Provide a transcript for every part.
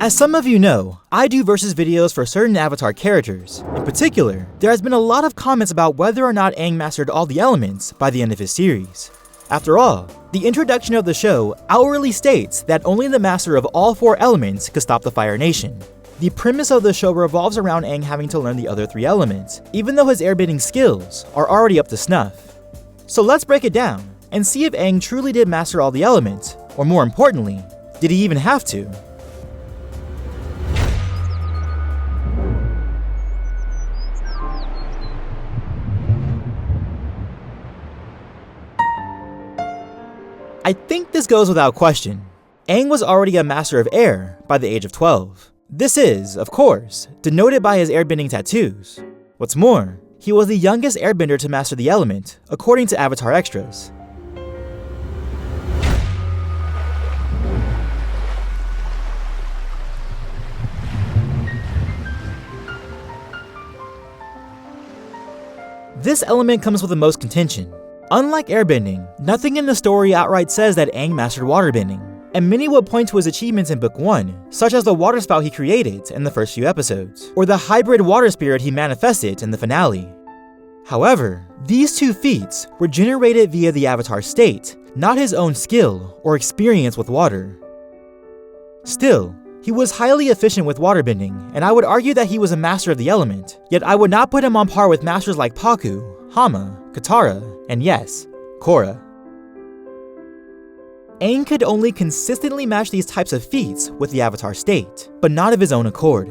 As some of you know, I do versus videos for certain Avatar characters. In particular, there has been a lot of comments about whether or not Aang mastered all the elements by the end of his series. After all, the introduction of the show outwardly states that only the master of all 4 elements could stop the Fire Nation. The premise of the show revolves around Aang having to learn the other 3 elements, even though his airbending skills are already up to snuff. So let's break it down and see if Aang truly did master all the elements, or more importantly, did he even have to? I think this goes without question. Aang was already a master of air by the age of 12. This is, of course, denoted by his airbending tattoos. What's more, he was the youngest airbender to master the element, according to Avatar Extras. This element comes with the most contention. Unlike airbending, nothing in the story outright says that Aang mastered waterbending, and many would point to his achievements in Book 1, such as the water spout he created in the first few episodes, or the hybrid water spirit he manifested in the finale. However, these 2 feats were generated via the Avatar state, not his own skill or experience with water. Still, he was highly efficient with waterbending, and I would argue that he was a master of the element, yet I would not put him on par with masters like Pakku, Hama, Katara, and yes, Korra. Aang could only consistently match these types of feats with the Avatar state, but not of his own accord.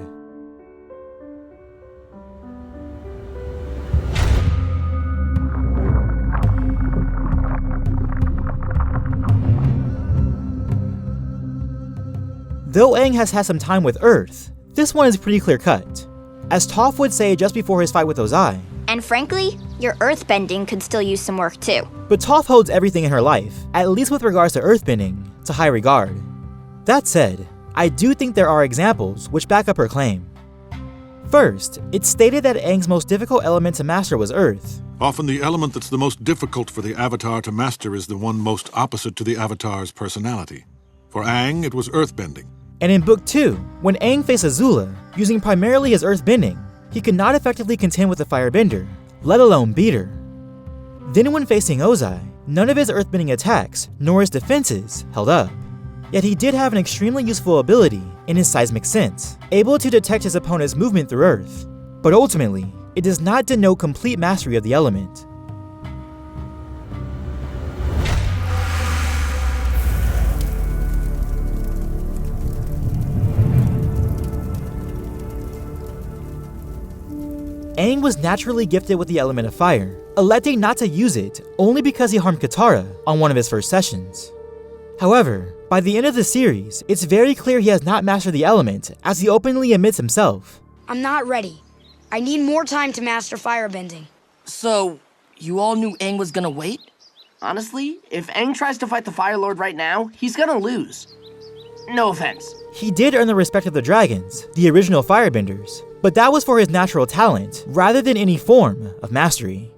Though Aang has had some time with Earth, this one is pretty clear-cut. As Toph would say just before his fight with Ozai, and frankly, your earthbending could still use some work too. But Toph holds everything in her life, at least with regards to earthbending, to high regard. That said, I do think there are examples which back up her claim. First, it's stated that Aang's most difficult element to master was Earth. Often the element that's the most difficult for the Avatar to master is the one most opposite to the Avatar's personality. For Aang, it was earthbending. And in Book 2, when Aang faced Azula, using primarily his earthbending, he could not effectively contend with the Firebender, let alone beat her. Then when facing Ozai, none of his earthbending attacks, nor his defenses, held up. Yet he did have an extremely useful ability in his seismic sense, able to detect his opponent's movement through Earth. But ultimately, it does not denote complete mastery of the element. Aang was naturally gifted with the element of fire, electing not to use it only because he harmed Katara on one of his first sessions. However, by the end of the series, it's very clear he has not mastered the element, as he openly admits himself. I'm not ready. I need more time to master firebending. So, you all knew Aang was gonna wait? Honestly, if Aang tries to fight the Fire Lord right now, he's gonna lose. No offense. He did earn the respect of the dragons, the original Firebenders, but that was for his natural talent, rather than any form of mastery.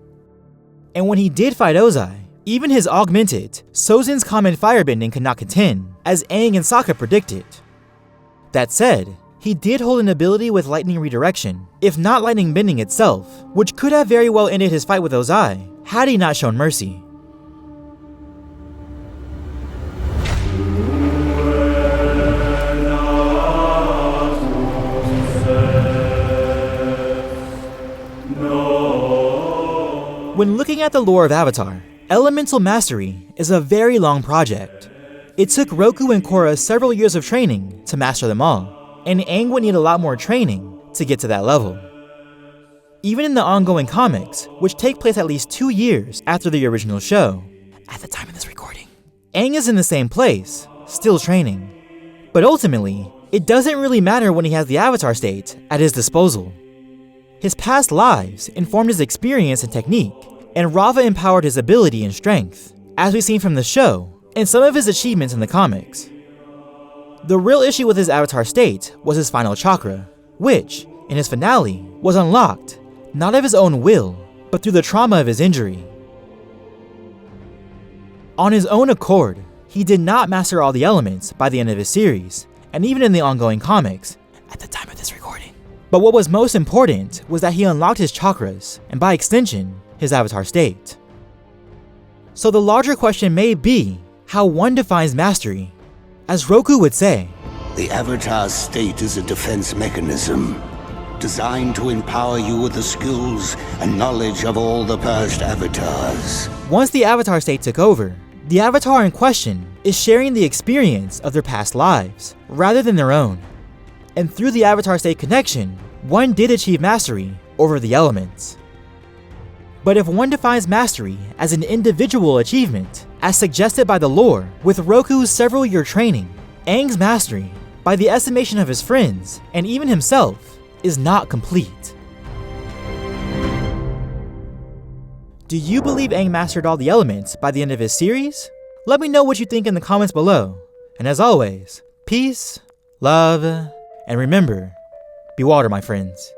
And when he did fight Ozai, even his augmented, Sozin's common firebending could not contend, as Aang and Sokka predicted. That said, he did hold an ability with lightning redirection, if not lightning bending itself, which could have very well ended his fight with Ozai, had he not shown mercy. When looking at the lore of Avatar, Elemental Mastery is a very long project. It took Roku and Korra several years of training to master them all, and Aang would need a lot more training to get to that level. Even in the ongoing comics, which take place at least 2 years after the original show, at the time of this recording, Aang is in the same place, still training. But ultimately, it doesn't really matter when he has the Avatar state at his disposal. His past lives informed his experience and technique, and Rava empowered his ability and strength, as we've seen from the show, and some of his achievements in the comics. The real issue with his Avatar state was his final chakra, which, in his finale, was unlocked, not of his own will, but through the trauma of his injury. On his own accord, he did not master all the elements by the end of his series, and even in the ongoing comics at the time of this recording. But what was most important was that he unlocked his chakras, and by extension, his avatar state. So the larger question may be how one defines mastery. As Roku would say, The avatar state is a defense mechanism designed to empower you with the skills and knowledge of all the past avatars. once the avatar state took over, the avatar in question is sharing the experience of their past lives, rather than their own. And through the avatar state connection, one did achieve mastery over the elements. But if one defines mastery as an individual achievement, as suggested by the lore, with Roku's several-year training, Aang's mastery, by the estimation of his friends, and even himself, is not complete. Do you believe Aang mastered all the elements by the end of his series? Let me know what you think in the comments below. And as always, peace, love, and remember, be water, my friends.